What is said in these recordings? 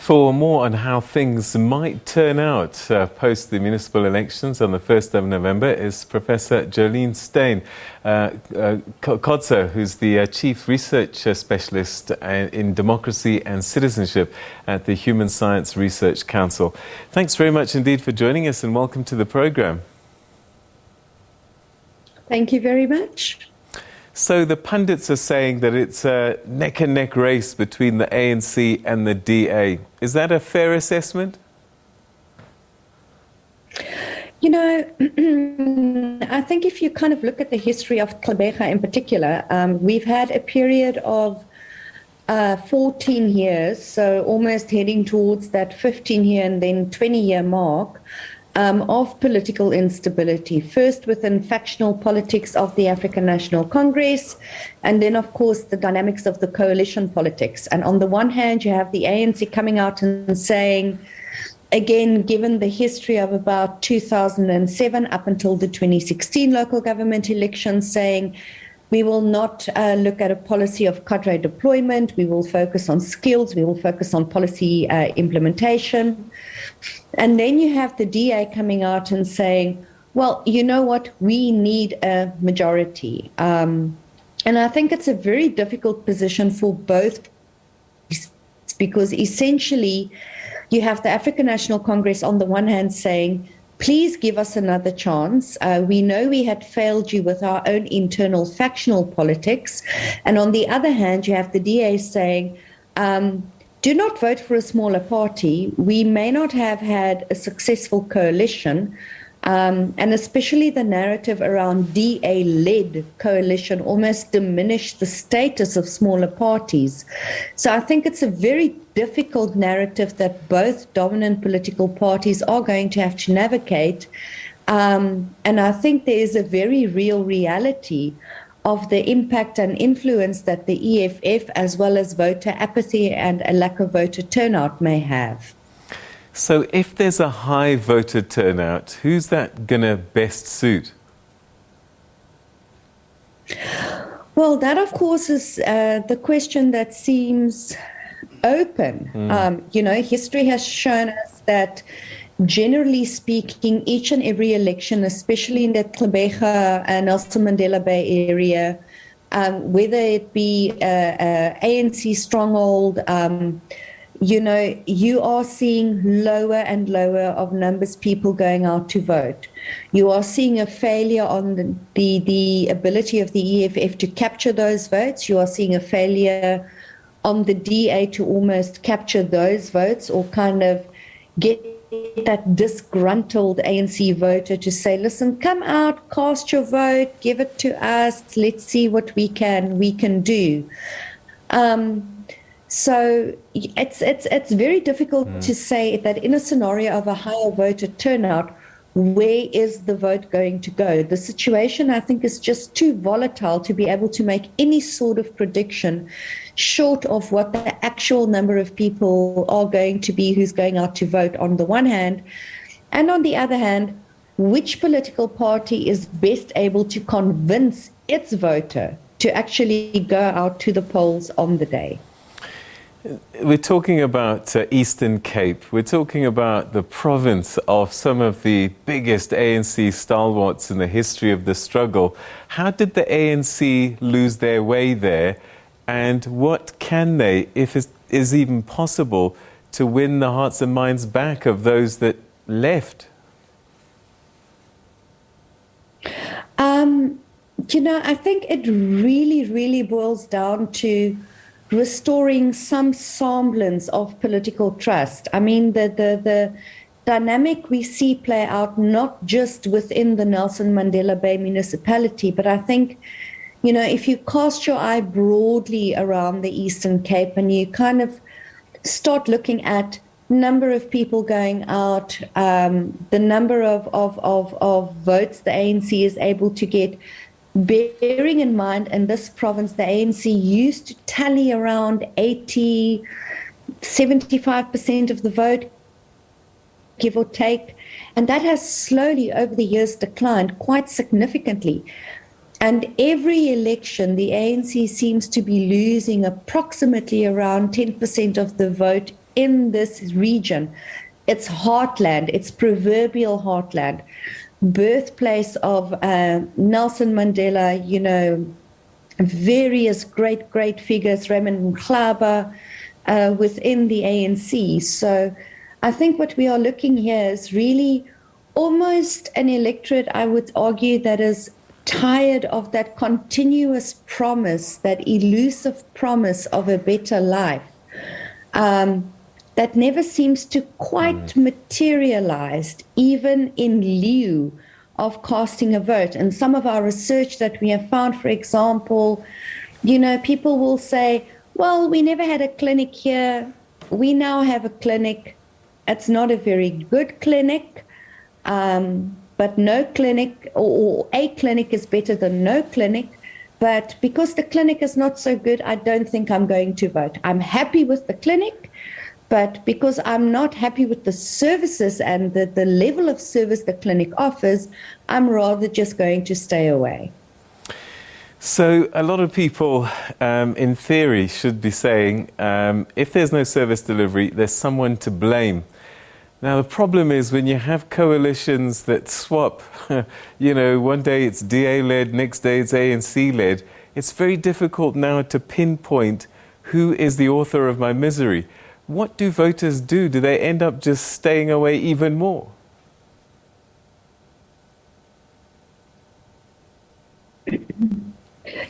For more on how things might turn out post the municipal elections on the 1st of November is Professor Joleen Steyn Kotze, who's the Chief Research Specialist in Democracy and Citizenship at the Human Science Research Council. Thanks very much indeed for joining us and welcome to the program. Thank you very much. So the pundits are saying that it's a neck-and-neck race between the ANC and the DA. Is that a fair assessment? You know, I think if you kind of look at the history of Gqeberha in particular, we've had a period of 14 years, so almost heading towards that 15-year and then 20-year mark, of political instability, first within factional politics of the African National Congress, and then, of course, the dynamics of the coalition politics. And on the one hand, you have the ANC coming out and saying, again, given the history of about 2007 up until the 2016 local government elections, saying, we will not look at a policy of cadre deployment. We will focus on skills. We will focus on policy implementation. And then you have the DA coming out and saying, well, you know what? We need a majority. And I think it's a very difficult position for both, because essentially you have the African National Congress on the one hand saying, please give us another chance. We know we had failed you with our own internal factional politics. And on the other hand, you have the DA saying, do not vote for a smaller party. We may not have had a successful coalition. And especially the narrative around DA-led coalition almost diminished the status of smaller parties. So I think it's a very difficult narrative that both dominant political parties are going to have to navigate. And I think there is a very real reality of the impact and influence that the EFF, as well as voter apathy and a lack of voter turnout, may have. So if there's a high voter turnout, who's that going to best suit? Well, that, of course, is the question that seems open. You know, history has shown us that, generally speaking, each and every election, especially in the Gqeberha and Nelson Mandela Bay area, whether it be ANC stronghold, you know, you are seeing lower and lower of numbers people going out to vote. You are seeing a failure on the ability of the EFF to capture those votes. You are seeing a failure on the DA to almost capture those votes or kind of get that disgruntled ANC voter to say, listen, come out, cast your vote, give it to us, let's see what we can do. So it's very difficult to say that in a scenario of a higher voter turnout, where is the vote going to go? The situation, I think, is just too volatile to be able to make any sort of prediction short of what the actual number of people are going to be who's going out to vote on the one hand. And on the other hand, which political party is best able to convince its voter to actually go out to the polls on the day? We're talking about Eastern Cape. We're talking about the province of some of the biggest ANC stalwarts in the history of the struggle. How did the ANC lose their way there? And what can they, if it is even possible, to win the hearts and minds back of those that left? You know, I think it really boils down to restoring some semblance of political trust. I mean, the dynamic we see play out not just within the Nelson Mandela Bay municipality, but I think, you know, if you cast your eye broadly around the Eastern Cape and you kind of start looking at number of people going out, the number of votes the ANC is able to get, bearing in mind in this province, the ANC used to tally around 75% of the vote, give or take. And that has slowly over the years declined quite significantly. And every election, the ANC seems to be losing approximately around 10% of the vote in this region. It's heartland, it's proverbial heartland, birthplace of Nelson Mandela, you know, various great figures, Raymond Mhlaba, within the ANC. So I think what we are looking here is really almost an electorate, I would argue, that is tired of that continuous promise, that elusive promise of a better life, that never seems to quite materialize, even in lieu of casting a vote. And some of our research that we have found, for example, you know, people will say, well, we never had a clinic here. We now have a clinic. It's not a very good clinic, but no clinic, or a clinic is better than no clinic. But because the clinic is not so good, I don't think I'm going to vote. I'm happy with the clinic, but because I'm not happy with the services and the level of service the clinic offers, I'm rather just going to stay away. So a lot of people, in theory, should be saying, if there's no service delivery, there's someone to blame. Now, the problem is when you have coalitions that swap, you know, one day it's DA-led, next day it's ANC-led, it's very difficult now to pinpoint who is the author of my misery. What do voters do? Do they end up just staying away even more?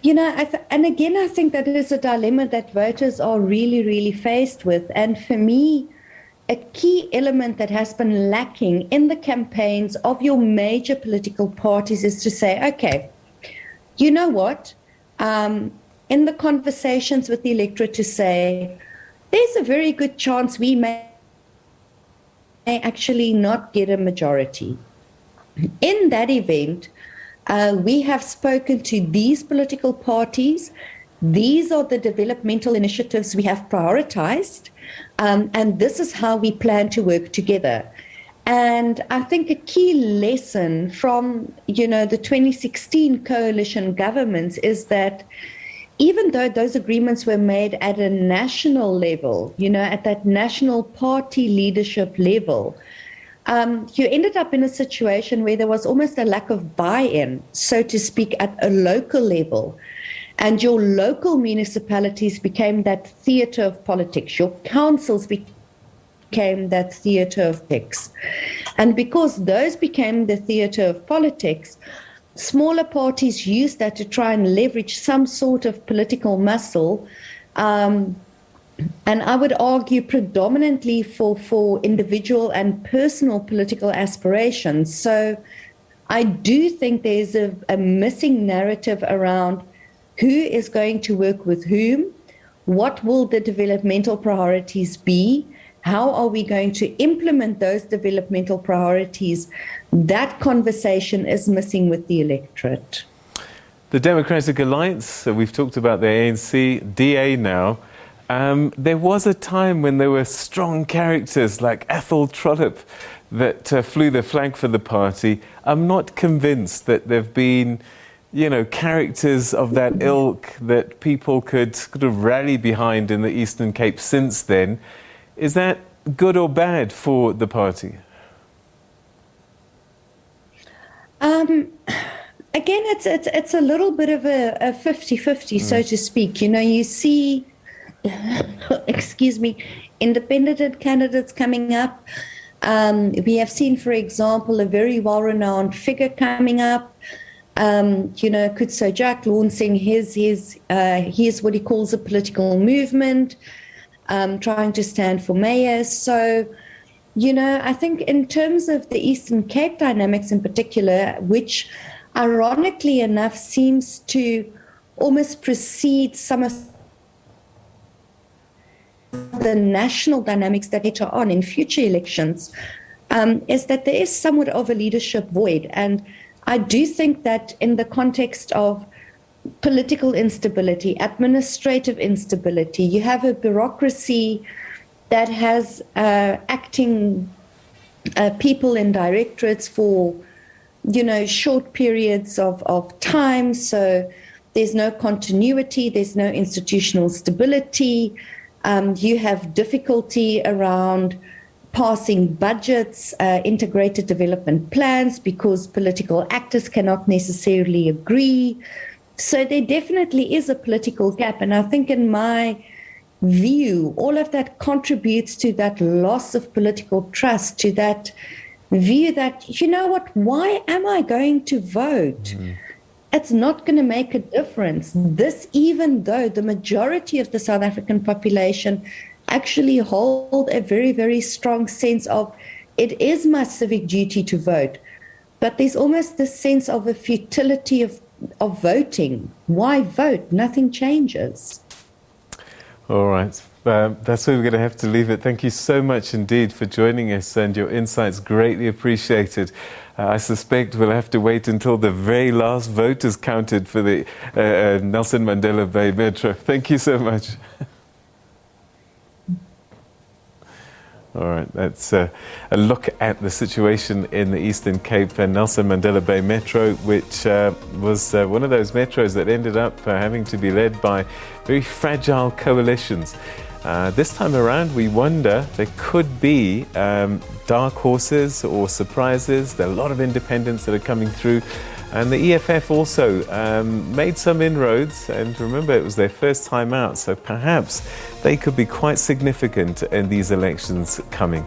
You know, and again, I think that is a dilemma that voters are really faced with. And for me, a key element that has been lacking in the campaigns of your major political parties is to say, okay, you know what? In the conversations with the electorate, to say, there's a very good chance we may actually not get a majority. In that event, we have spoken to these political parties. These are the developmental initiatives we have prioritized, and this is how we plan to work together. And I think a key lesson from, you know, the 2016 coalition governments is that even though those agreements were made at a national level, you know, at that national party leadership level, you ended up in a situation where there was almost a lack of buy-in, so to speak, at a local level. And your local municipalities became that theater of politics. Your councils became that theater of politics. And because those became the theater of politics, smaller parties used that to try and leverage some sort of political muscle, and I would argue predominantly for individual and personal political aspirations. So I do think there's a missing narrative around who is going to work with whom, what will the developmental priorities be, how are we going to implement those developmental priorities. That conversation is missing with the electorate. The Democratic Alliance, we've talked about the ANC, DA now. There was a time when there were strong characters like Ethel Trollope that flew the flag for the party. I'm not convinced that there have been, you know, characters of that ilk that people could sort of rally behind in the Eastern Cape since then. Is that good or bad for the party? Again, it's a little bit of a 50-50, so to speak. You know, you see, excuse me, independent candidates coming up. We have seen, for example, a very well-renowned figure coming up. You know, Kutso Jack launching his what he calls a political movement, trying to stand for mayor. So, you know, I think in terms of the Eastern Cape dynamics in particular, which ironically enough seems to almost precede some of the national dynamics that later on in future elections, is that there is somewhat of a leadership void. And I do think that in the context of political instability, administrative instability, you have a bureaucracy that has acting people in directorates for, you know, short periods of time. So there's no continuity, there's no institutional stability. You have difficulty around passing budgets, integrated development plans, because political actors cannot necessarily agree. So there definitely is a political gap. And I think in my view, all of that contributes to that loss of political trust, to that view that, you know what, why am I going to vote? It's not going to make a difference. This, even though the majority of the South African population actually hold a very, very strong sense of it is my civic duty to vote. But there's almost this sense of a futility of voting. Why vote? Nothing changes. All right. That's where we're going to have to leave it. Thank you so much indeed for joining us, and your insights greatly appreciated. I suspect we'll have to wait until the very last vote is counted for the Nelson Mandela Bay Metro. Thank you so much. All right, that's a look at the situation in the Eastern Cape and Nelson Mandela Bay Metro, which was one of those metros that ended up having to be led by very fragile coalitions. This time around, we wonder there could be dark horses or surprises. There are a lot of independents that are coming through. And the EFF also made some inroads, and remember, it was their first time out, so perhaps they could be quite significant in these elections coming.